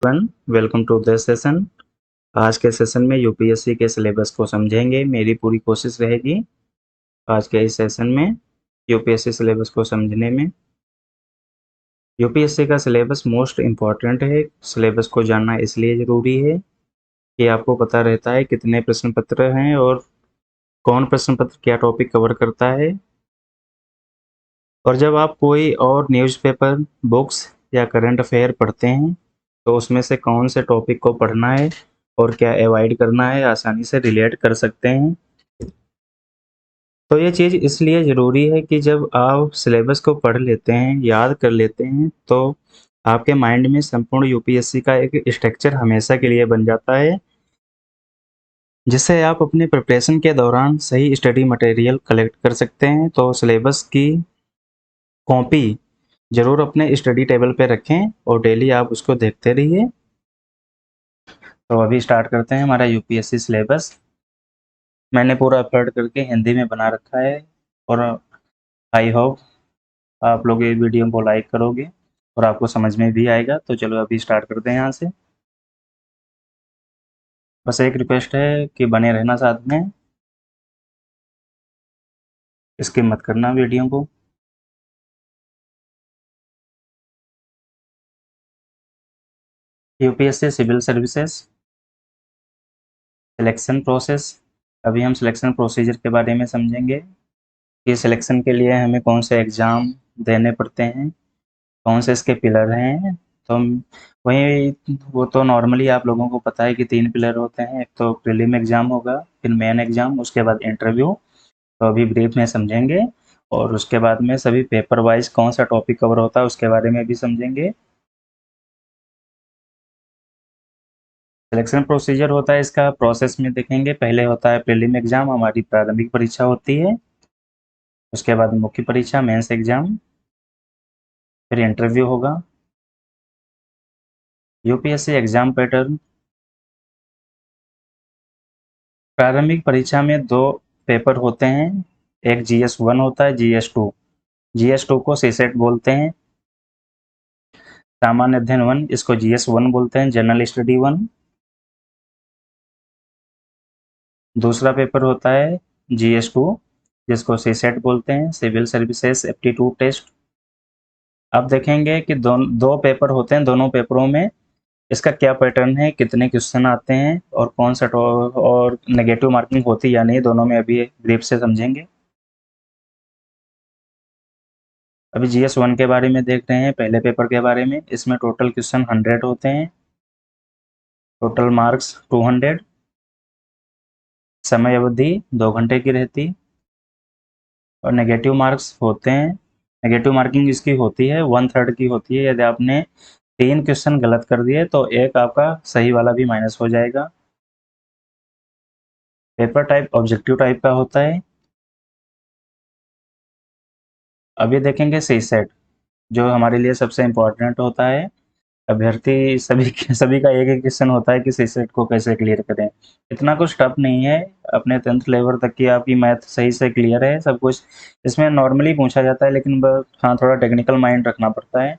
One welcome to the session. आज के session में यूपीएससी के सिलेबस को समझेंगे। मेरी पूरी कोशिश रहेगी आज के इस सेशन में यूपीएससी सिलेबस को समझने में। यूपीएससी का सिलेबस मोस्ट इम्पॉर्टेंट है। सिलेबस को जानना इसलिए ज़रूरी है कि आपको पता रहता है कितने प्रश्न पत्र हैं और कौन प्रश्न पत्र क्या टॉपिक कवर करता है। और जब आप कोई और न्यूज़पेपर, बुक्स या करंट अफेयर पढ़ते हैं तो उसमें से कौन से टॉपिक को पढ़ना है और क्या अवॉइड करना है आसानी से रिलेट कर सकते हैं। तो ये चीज़ इसलिए ज़रूरी है कि जब आप सिलेबस को पढ़ लेते हैं, याद कर लेते हैं, तो आपके माइंड में संपूर्ण यूपीएससी का एक स्ट्रक्चर हमेशा के लिए बन जाता है, जिससे आप अपने प्रिपरेशन के दौरान सही स्टडी मटेरियल कलेक्ट कर सकते हैं। तो सिलेबस की कॉपी ज़रूर अपने स्टडी टेबल पे रखें और डेली आप उसको देखते रहिए। तो अभी स्टार्ट करते हैं हमारा यूपीएससी सिलेबस। मैंने पूरा एफर्ट करके हिंदी में बना रखा है और आई होप आप लोग ये वीडियो को लाइक करोगे और आपको समझ में भी आएगा। तो चलो अभी स्टार्ट करते हैं यहाँ से। बस एक रिक्वेस्ट है कि बने रहना साथ में, स्किप मत करना वीडियो को। UPSC civil services selection process. अभी हम सिलेक्शन प्रोसीजर के बारे में समझेंगे कि सिलेक्शन के लिए हमें कौन से एग्ज़ाम देने पड़ते हैं, कौन से इसके पिलर हैं। तो वही वो तो नॉर्मली आप लोगों को पता है कि 3 पिलर होते हैं। एक तो प्रीलिम एग्ज़ाम होगा, फिर मेन एग्ज़ाम, उसके बाद इंटरव्यू। तो अभी ब्रीफ में समझेंगे और उसके बाद में सभी पेपर वाइज कौन सा टॉपिक कवर होता है उसके बारे में भी समझेंगे। सिलेक्शन प्रोसीजर होता है इसका, प्रोसेस में देखेंगे। पहले होता है प्रीलिम एग्ज़ाम, हमारी प्रारंभिक परीक्षा होती है। उसके बाद मुख्य परीक्षा, मेंस एग्ज़ाम, फिर इंटरव्यू होगा। UPSC exam pattern. प्रारंभिक परीक्षा में 2 पेपर होते हैं। एक जीएस 1 होता है, जीएस 2। जीएस 2 को सीसेट बोलते हैं। सामान्य अध्ययन 1 इसको जीएस 1 बोलते हैं, जनरल स्टडी 1। दूसरा पेपर होता है जीएस 2 जिसको सीसेट बोलते हैं, सिविल सर्विसेज एप्टीट्यूड टेस्ट। अब देखेंगे कि दो पेपर होते हैं, दोनों पेपरों में इसका क्या पैटर्न है, कितने क्वेश्चन आते हैं और कौन सा और नेगेटिव मार्किंग होती है या नहीं, दोनों में अभी ब्रीफ से समझेंगे। अभी जीएस 1 के बारे में देख रहे हैं, पहले पेपर के बारे में। इसमें टोटल क्वेश्चन 100 होते हैं, टोटल मार्क्स 200, समय अवधि 2 घंटे की रहती और नेगेटिव मार्क्स होते हैं। नेगेटिव मार्किंग इसकी होती है 1/3 की होती है। यदि आपने 3 क्वेश्चन गलत कर दिए तो एक आपका सही वाला भी माइनस हो जाएगा। पेपर टाइप ऑब्जेक्टिव टाइप का होता है। अभी देखेंगे सीसेट, जो हमारे लिए सबसे इम्पोर्टेंट होता है। अभ्यर्थी सभी सभी का एक एक क्वेश्चन होता है कि सीसेट को कैसे क्लियर करें। इतना कुछ टफ नहीं है, अपने 10th लेवल तक की आपकी मैथ सही से क्लियर है, सब कुछ इसमें नॉर्मली पूछा जाता है। लेकिन बस हाँ, थोड़ा टेक्निकल माइंड रखना पड़ता है।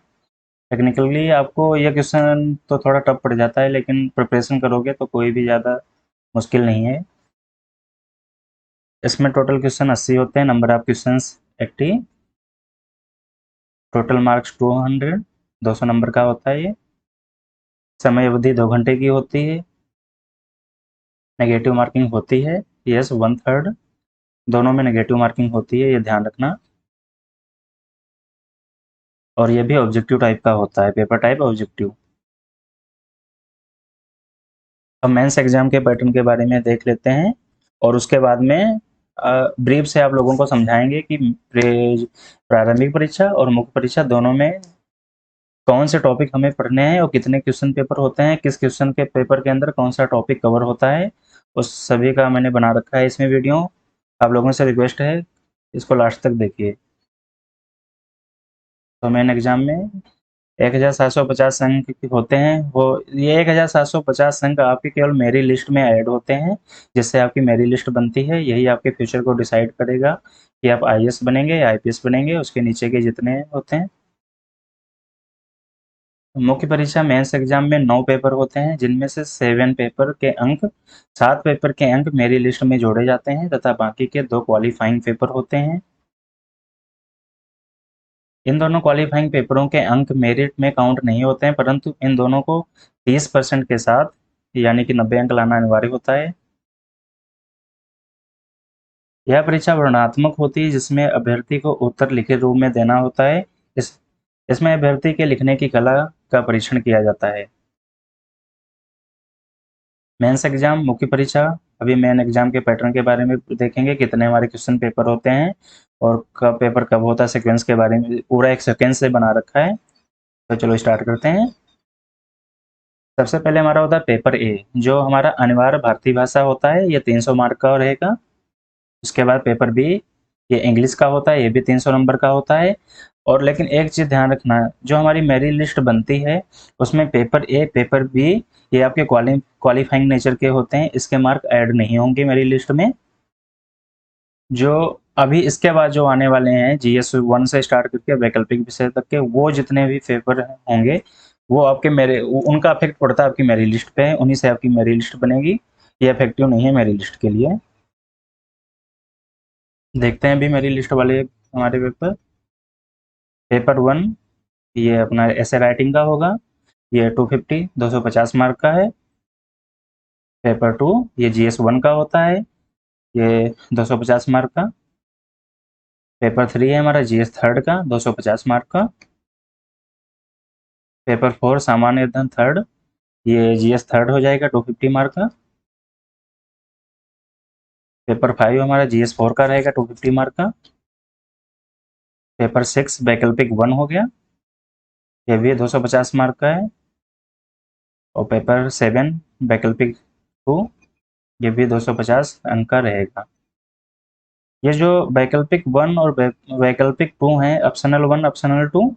टेक्निकली आपको ये क्वेश्चन तो थोड़ा टफ पड़ जाता है, लेकिन प्रिपरेशन करोगे तो कोई भी ज़्यादा मुश्किल नहीं है। इसमें टोटल क्वेश्चन 80 होते हैं, number of question 80, total marks 200, 200 number का होता है ये। समय अवधि 2 घंटे की होती है। नेगेटिव मार्किंग होती है, यस 1/3, दोनों में नेगेटिव मार्किंग होती है, ये ध्यान रखना। और ये भी ऑब्जेक्टिव टाइप का होता है, पेपर टाइप ऑब्जेक्टिव। अब मेंस एग्जाम के पैटर्न के बारे में देख लेते हैं और उसके बाद में ब्रीफ से आप लोगों को समझाएंगे कि प्रारंभिक परीक्षा और मुख्य परीक्षा दोनों में कौन से टॉपिक हमें पढ़ने हैं और कितने क्वेश्चन पेपर होते हैं, किस क्वेश्चन के पेपर के अंदर कौन सा टॉपिक कवर होता है, उस सभी का मैंने बना रखा है इसमें वीडियो। आप लोगों से रिक्वेस्ट है इसको लास्ट तक देखिए। तो मेन एग्जाम में 1750 अंक होते हैं। वो ये 1750 अंक आपके केवल मेरी लिस्ट में ऐड होते हैं, जिससे आपकी मेरी लिस्ट बनती है। यही आपके फ्यूचर को डिसाइड करेगा कि आप आईएएस बनेंगे या आईपीएस बनेंगे। उसके नीचे के जितने होते हैं मुख्य परीक्षा मेंस एग्जाम में 9 पेपर होते हैं, जिनमें से 7 पेपर के अंक 7 पेपर के अंक मेरी लिस्ट में जोड़े जाते हैं तथा बाकी के 2 क्वालिफाइंग पेपर होते हैं। इन दोनों क्वालिफाइंग पेपरों के अंक मेरिट में काउंट नहीं होते हैं, परंतु इन दोनों को 30% के साथ यानी कि 90 अंक लाना अनिवार्य होता है। यह परीक्षा वर्णनात्मक होती है, जिसमें अभ्यर्थी को उत्तर लिखित रूप में देना होता है। इस इसमें अभ्यर्थी के लिखने की कला का परीक्षण किया जाता है। मेंस एग्जाम मुख्य परीक्षा। अभी मेन एग्जाम के पैटर्न के बारे में देखेंगे, कितने हमारे क्वेश्चन पेपर होते हैं और कब पेपर कब होता है, सीक्वेंस के बारे में पूरा एक सेकेंड से बना रखा है। तो चलो स्टार्ट करते हैं। सबसे पहले हमारा होता है पेपर ए, जो हमारा अनिवार्य भारतीय भाषा होता है, ये 300 मार्क का रहेगा। उसके बाद पेपर बी, ये इंग्लिश का होता है, ये भी 300 नंबर का होता है। और लेकिन एक चीज़ ध्यान रखना, जो हमारी मेरिट लिस्ट बनती है उसमें पेपर ए पेपर बी ये आपके क्वालिफाइंग नेचर के होते हैं, इसके मार्क ऐड नहीं होंगे मेरी लिस्ट में। जो अभी इसके बाद जो आने वाले हैं जीएस 1 से स्टार्ट करके वैकल्पिक विषय तक के, वो जितने भी पेपर होंगे वो आपके मेरे उनका अफेक्ट पड़ता है आपकी मेरी लिस्ट पे, उन्हीं से आपकी मेरी लिस्ट बनेगी। ये इफेक्टिव नहीं है मेरी लिस्ट के लिए। देखते हैं अभी मेरी लिस्ट वाले हमारे पेपर। पेपर 1 ये अपना ऐसे राइटिंग का होगा, ये 250 250 मार्क का है। पेपर 2 ये जीएस 1 का होता है, ये 250 मार्क का। पेपर 3 है हमारा जीएस थर्ड का, 250 मार्क का। पेपर 4 सामान्य अध्ययन थर्ड, ये जीएस थर्ड हो जाएगा, 250 मार्क का। पेपर 5 हमारा जीएस 4 का रहेगा, 250 मार्क का। पेपर 6 वैकल्पिक 1 हो गया, ये भी 250 मार्क का है। और पेपर 7 वैकल्पिक 2, ये भी 250 अंक का रहेगा। ये जो वैकल्पिक 1 और वैकल्पिक 2 हैं, ऑप्शनल 1 ऑप्शनल 2,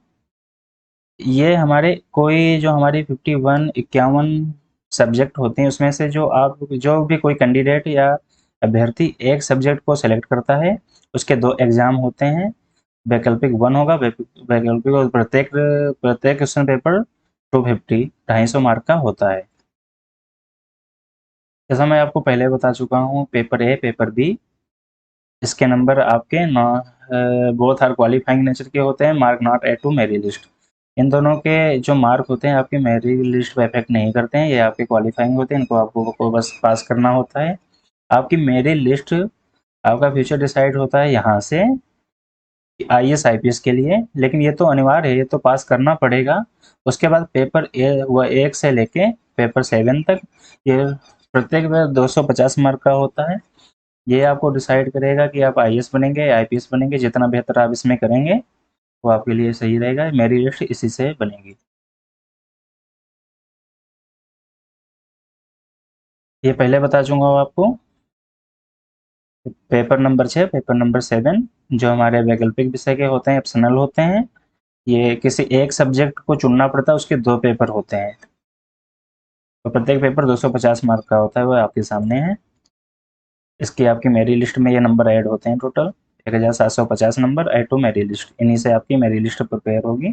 ये हमारे कोई जो हमारी 51 51 सब्जेक्ट होते हैं, उसमें से जो भी कोई कैंडिडेट या अभ्यर्थी एक सब्जेक्ट को सेलेक्ट करता है, उसके 2 एग्जाम होते हैं। वैकल्पिक 1 होगा, वैकल्पिक, और प्रत्येक प्रत्येक क्वेश्चन पेपर 250 250 मार्क का होता है। जैसा मैं आपको पहले बता चुका हूँ, पेपर ए पेपर बी, इसके नंबर आपके बोथ आर क्वालिफाइंग नेचर के होते हैं, मार्क नॉट एड टू मेरी लिस्ट। इन दोनों के जो मार्क होते हैं आपकी मेरी लिस्ट पे इफेक्ट नहीं करते हैं, ये आपके क्वालिफाइंग होते हैं, इनको आपको को बस पास करना होता है। आपकी मेरी लिस्ट, आपका फ्यूचर डिसाइड होता है यहाँ से आईएएस आईपीएस के लिए, लेकिन ये तो अनिवार्य है, ये तो पास करना पड़ेगा। उसके बाद पेपर ए व 1 से लेके पेपर 7 तक, ये प्रत्येक में 250 मार्क का होता है। ये आपको डिसाइड करेगा कि आप आईएएस बनेंगे या आईपीएस बनेंगे, जितना बेहतर आप इसमें करेंगे वो आपके लिए सही रहेगा। मेरी लिस्ट इसी से बनेगी। ये पहले बता चुका हूँ आपको। पेपर नंबर 6 पेपर नंबर 7 जो हमारे वैकल्पिक विषय के होते हैं, ऑप्शनल होते हैं, ये किसी एक सब्जेक्ट को चुनना पड़ता है, उसके 2 पेपर होते हैं। तो प्रत्येक पेपर 250 मार्क का होता है, वो आपके सामने है। इसकी आपकी मेरी लिस्ट में ये नंबर ऐड होते हैं, टोटल 1750 नंबर ऐड टू मेरी लिस्ट, इन्हीं से आपकी मेरी लिस्ट प्रिपेयर होगी।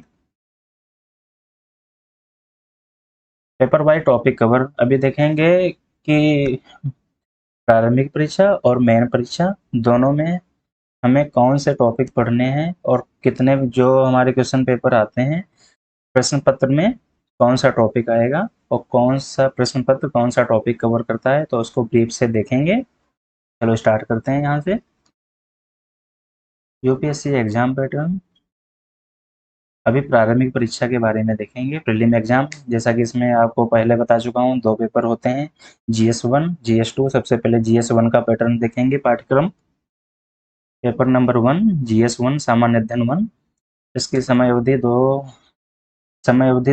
पेपर वाइज टॉपिक कवर अभी देखेंगे कि प्रारंभिक परीक्षा और मेन परीक्षा दोनों में हमें कौन से टॉपिक पढ़ने हैं और कितने जो हमारे क्वेश्चन पेपर आते हैं, प्रश्न पत्र में कौन सा टॉपिक आएगा और कौन सा प्रश्न पत्र कौन सा टॉपिक कवर करता है, तो उसको ब्रीफ से देखेंगे। चलो स्टार्ट करते हैं यहाँ से। UPSC exam pattern. अभी प्रारंभिक परीक्षा के बारे में देखेंगे, प्रीलिम एग्जाम। जैसा कि इसमें आपको पहले बता चुका हूँ, 2 पेपर होते हैं, जीएस 1 जीएस 2। सबसे पहले जीएस 1 का पैटर्न देखेंगे, पाठ्यक्रम। पेपर नंबर 1 जीएस 1 सामान्य अध्ययन 1, इसकी समय अवधि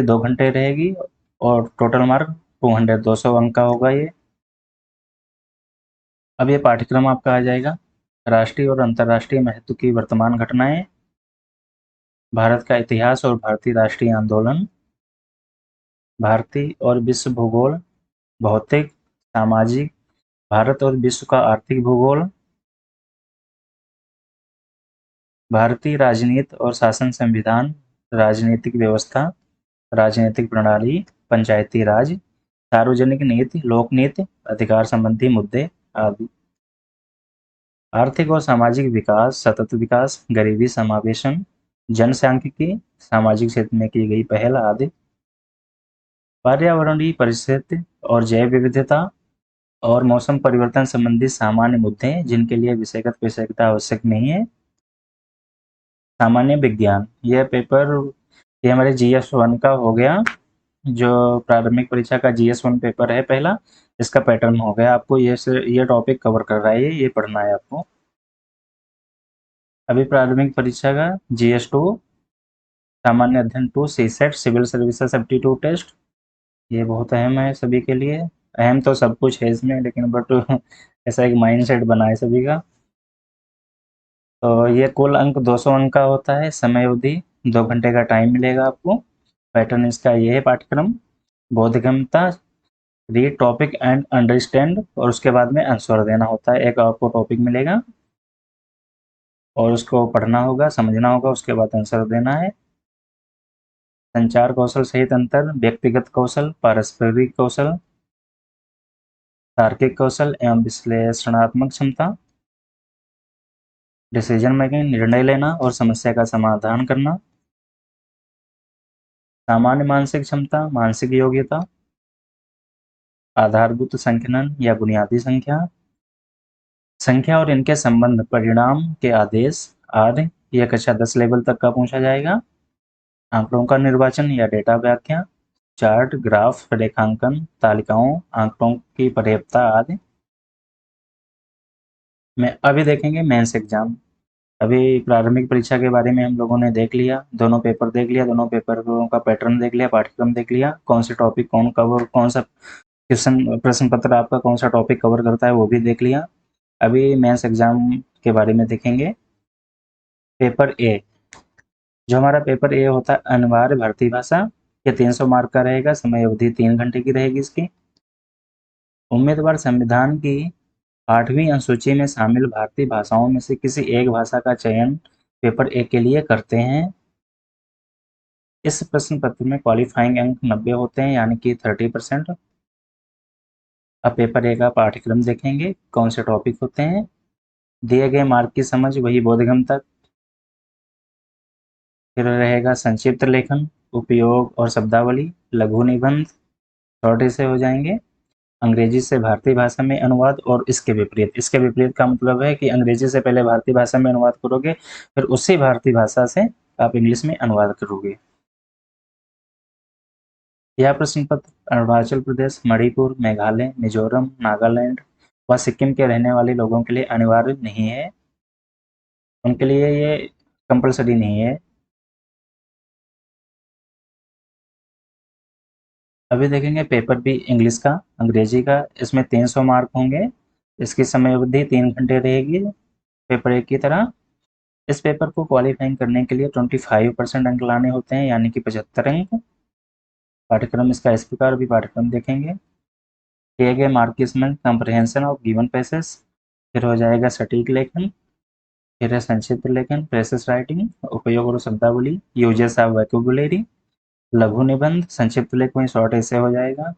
2 घंटे रहेगी और टोटल मार्क 200 अंक का होगा ये। अब ये पाठ्यक्रम आपका आ जाएगा, राष्ट्रीय और अंतर्राष्ट्रीय महत्व की वर्तमान घटनाएं, भारत का इतिहास और भारतीय राष्ट्रीय आंदोलन, भारतीय और विश्व भूगोल, भौतिक सामाजिक, भारत और विश्व का आर्थिक भूगोल, भारतीय राजनीति और शासन संविधान, राजनीतिक व्यवस्था, राजनीतिक प्रणाली, पंचायती राज, सार्वजनिक नीति, लोक नीति, अधिकार संबंधी मुद्दे आदि। आर्थिक और सामाजिक विकास, सतत विकास, गरीबी समावेशन, जनसांख्यिकी, सामाजिक क्षेत्र में की गई पहल आदि। पर्यावरणीय परिस्थिति और जैव विविधता और मौसम परिवर्तन संबंधी सामान्य मुद्दे जिनके लिए विषयगत विशेषज्ञता आवश्यक नहीं है। सामान्य विज्ञान, यह पेपर ये हमारे GS1 का हो गया, जो प्रारंभिक परीक्षा का GS1 पेपर है पहला, इसका पैटर्न हो गया। आपको ये टॉपिक कवर कर रहा है, ये पढ़ना है आपको। अभी प्रारंभिक परीक्षा का GS2 सामान्य अध्ययन 2 CSET civil services aptitude test, ये बहुत अहम है सभी के लिए। अहम तो सब कुछ है इसमें, लेकिन बट ऐसा एक माइंडसेट बना है सभी का। तो ये कुल अंक 200 अंक का होता है। समय अवधि 2 घंटे का टाइम मिलेगा आपको। पैटर्न इसका ये है पाठ्यक्रम, बोधगम्यता, रीड टॉपिक एंड अंडरस्टैंड, और उसके बाद में आंसर देना होता है। एक आपको टॉपिक मिलेगा और उसको पढ़ना होगा, समझना होगा, उसके बाद आंसर देना है। संचार कौशल सहित अंतर, व्यक्तिगत कौशल, पारस्परिक कौशल, तार्किक कौशल एवं विश्लेषणात्मक क्षमता, डिसीजन मेकिंग, निर्णय लेना और समस्या का समाधान करना, सामान्य मानसिक क्षमता, मानसिक योग्यता, आधारभूत संख्यान या बुनियादी संख्या, संख्या और इनके संबंध, परिणाम के आदेश आदि। यह कक्षा 10 लेवल तक का पूछा जाएगा। आंकड़ों का निर्वाचन या डेटा व्याख्या, चार्ट, ग्राफ, रेखांकन, तालिकाओं, आंकड़ों की पर्याप्तता आदि। मैं अभी देखेंगे मेंस एग्जाम। अभी प्रारंभिक परीक्षा के बारे में हम लोगों ने देख लिया, दोनों पेपर देख लिया, दोनों पेपरों का पैटर्न देख लिया, पाठ्यक्रम देख लिया, कौन से टॉपिक कौन कवर, कौन सा क्वेश्चन प्रश्न पत्र आपका कौन सा टॉपिक कवर करता है वो भी देख लिया। अभी मेंस एग्जाम के बारे में देखेंगे। पेपर ए, जो हमारा पेपर ए होता है अनिवार्य भारतीय भाषा, ये 300 मार्क का रहेगा। समय अवधि 3 घंटे की रहेगी इसकी। उम्मीदवार संविधान की 8वीं अनुसूची में शामिल भारतीय भाषाओं में से किसी एक भाषा का चयन पेपर ए के लिए करते हैं। इस प्रश्न पत्र में क्वालिफाइंग अंक 90 होते हैं, यानी कि 30%। अब पेपर ए का पाठ्यक्रम देखेंगे, कौन से टॉपिक होते हैं। दिए गए मार्क की समझ, वही बोधगम्य तक। फिर रहेगा संक्षिप्त लेखन, उपयोग और शब्दावली, लघु निबंध, शॉर्ट ऐसे हो जाएंगे। अंग्रेजी से भारतीय भाषा में अनुवाद और इसके विपरीत। इसके विपरीत का मतलब है कि अंग्रेजी से पहले भारतीय भाषा में अनुवाद करोगे, फिर उसी भारतीय भाषा से आप इंग्लिश में अनुवाद करोगे। यह प्रश्न पत्र अरुणाचल प्रदेश, मणिपुर, मेघालय, मिजोरम, नागालैंड व सिक्किम के रहने वाले लोगों के लिए अनिवार्य नहीं है, उनके लिए ये कंपलसरी नहीं है। अभी देखेंगे पेपर बी इंग्लिश का, अंग्रेजी का। इसमें 300 मार्क होंगे। इसकी समय अवधि 3 घंटे रहेगी, पेपर एक की तरह। इस पेपर को क्वालिफाइंग करने के लिए 25% अंक लाने होते हैं, यानी कि 75 अंक। पाठ्यक्रम इसका इस प्रकार भी पाठ्यक्रम देखेंगे। दिए गए मार्क की इसमें कंप्रहेंशन ऑफ गिवन पैसेज, फिर हो जाएगा सटीक लेखन, फिर है संक्षिप्त लेखन, प्रेसेस राइटिंग, उपयोग और शब्दावली, यूजेस ऑफ वोकैबुलरी, लघु निबंध, संक्षिप्त लेख में शॉर्ट ऐसे हो जाएगा।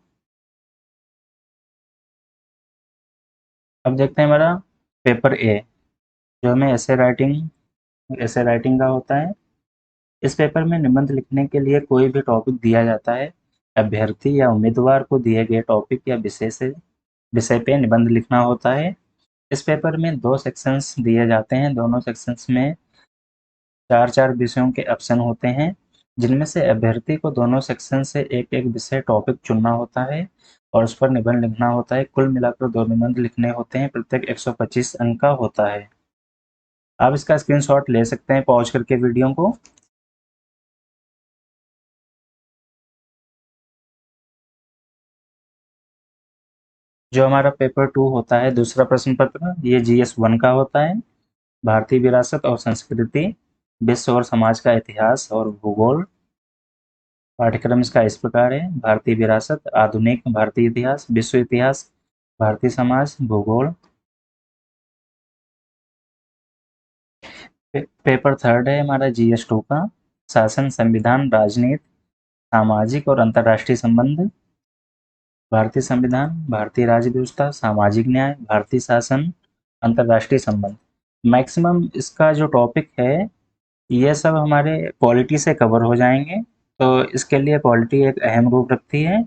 अब देखते हैं हमारा पेपर ए, जो हमें ऐसे राइटिंग का होता है। इस पेपर में निबंध लिखने के लिए कोई भी टॉपिक दिया जाता है। अभ्यर्थी या उम्मीदवार को दिए गए टॉपिक या विषय पे निबंध लिखना होता है। इस पेपर में 2 सेक्शंस दिए जाते हैं। दोनों सेक्शंस में 4-4 विषयों के ऑप्शन होते हैं, जिनमें से अभ्यर्थी को दोनों सेक्शन से एक-एक विषय टॉपिक चुनना होता है और उस पर निबंध लिखना होता है। कुल मिलाकर 2 निबंध लिखने होते हैं, प्रत्येक 125 अंक का होता है। आप इसका स्क्रीनशॉट ले सकते हैं पॉज करके वीडियो को। जो हमारा पेपर 2 होता है, दूसरा प्रश्न पत्र, ये GS1 का होता है। भारतीय विरासत और संस्कृति, विश्व और समाज का इतिहास और भूगोल। पाठ्यक्रम इसका इस प्रकार है: भारतीय विरासत, आधुनिक भारतीय इतिहास, विश्व इतिहास, भारतीय समाज, भूगोल। पेपर थर्ड है हमारा GS2 का, शासन, संविधान, राजनीति, सामाजिक और अंतर्राष्ट्रीय संबंध, भारतीय संविधान, भारतीय राज्य व्यवस्था, सामाजिक न्याय, भारतीय शासन, अंतर्राष्ट्रीय संबंध। मैक्सिमम इसका जो टॉपिक है ये सब हमारे पॉलिटी से कवर हो जाएंगे, तो इसके लिए पॉलिटी एक अहम रूप रखती है।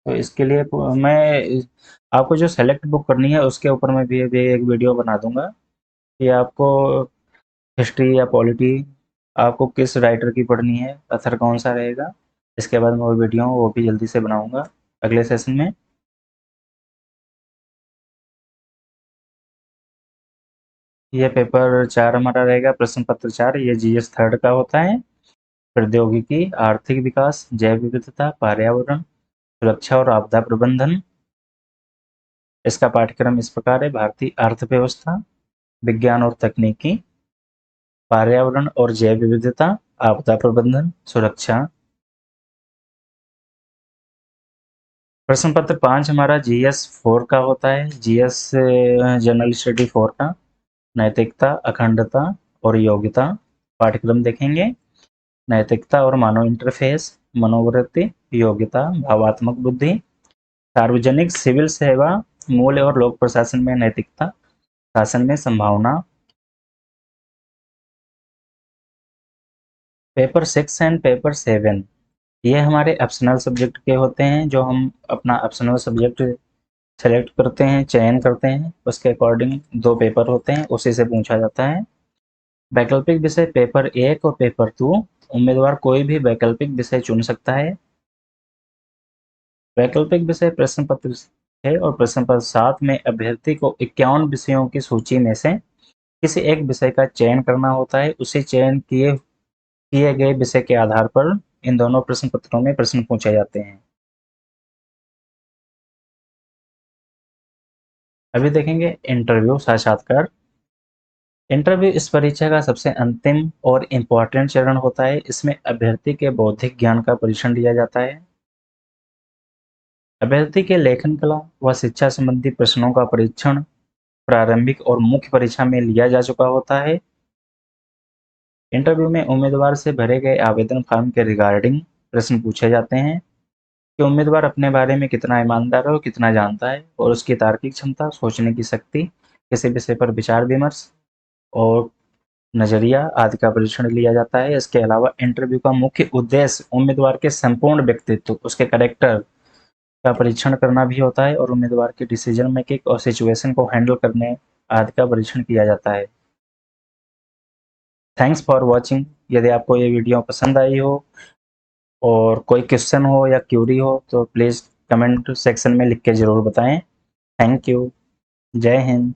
तो इसके लिए मैं आपको जो सेलेक्ट बुक करनी है उसके ऊपर मैं भी एक वीडियो बना दूंगा कि आपको हिस्ट्री या पॉलिटी आपको किस राइटर की पढ़नी है, अथर कौन सा रहेगा। इसके बाद मैं वो वीडियो वो भी जल्दी से बनाऊंगा अगले सेशन में। ये पेपर 4 हमारा रहेगा, प्रश्न पत्र 4, ये जीएस थर्ड का होता है। प्रौद्योगिकी, आर्थिक विकास, जैव विविधता, पर्यावरण, सुरक्षा और आपदा प्रबंधन। इसका पाठ्यक्रम इस प्रकार है: भारतीय अर्थव्यवस्था, विज्ञान और तकनीकी, पर्यावरण और जैव विविधता, आपदा प्रबंधन, सुरक्षा। प्रश्न पत्र 5 हमारा जीएस 4 का होता है, जीएस जनरल स्टडी 4 का। नैतिकता, अखंडता और योग्यता। पाठ्यक्रम देखेंगे: नैतिकता और मानव इंटरफेस, मनोवृत्ति, योग्यता, भावात्मक बुद्धि, सार्वजनिक सिविल सेवा, मूल्य और लोक प्रशासन में नैतिकता, शासन में संभावना। पेपर 6 एंड पेपर 7 ये हमारे ऑप्शनल सब्जेक्ट के होते हैं, जो हम अपना ऑप्शनल सब्जेक्ट सेलेक्ट करते हैं, चयन करते हैं, उसके अकॉर्डिंग 2 पेपर होते हैं, उसी से पूछा जाता है। वैकल्पिक विषय पेपर 1 और पेपर 2, उम्मीदवार कोई भी वैकल्पिक विषय चुन सकता है। वैकल्पिक विषय प्रश्न पत्र 6 और प्रश्न पत्र 7 में अभ्यर्थी को 51 विषयों की सूची में से किसी एक विषय का चयन करना होता है। उसी चयन किए किए गए विषय के आधार पर इन दोनों प्रश्न पत्रों में प्रश्न पूछे जाते हैं। अभी देखेंगे इंटरव्यू साक्षात्कार। इंटरव्यू इस परीक्षा का सबसे अंतिम और इम्पोर्टेंट चरण होता है। इसमें अभ्यर्थी के बौद्धिक ज्ञान का परीक्षण लिया जाता है। अभ्यर्थी के लेखन कला व शिक्षा संबंधी प्रश्नों का परीक्षण प्रारंभिक और मुख्य परीक्षा में लिया जा चुका होता है। इंटरव्यू में उम्मीदवार से भरे गए आवेदन फॉर्म के रिगार्डिंग प्रश्न पूछे जाते हैं कि उम्मीदवार अपने बारे में कितना ईमानदार है और कितना जानता है, और उसकी तार्किक क्षमता, सोचने की शक्ति, किसी विषय पर विचार विमर्श और नजरिया आदि का परीक्षण लिया जाता है। इसके अलावा इंटरव्यू का मुख्य उद्देश्य उम्मीदवार के संपूर्ण व्यक्तित्व, उसके कैरेक्टर का परीक्षण करना भी होता है, और उम्मीदवार की डिसीजन मेकिंग और सिचुएशन को हैंडल करने आदि का परीक्षण किया जाता है। Thanks for watching. यदि आपको ये वीडियो पसंद आई हो और कोई क्वेश्चन हो या क्यूरी हो तो प्लीज़ कमेंट सेक्शन में लिख के ज़रूर बताएं। Thank you. जय हिंद।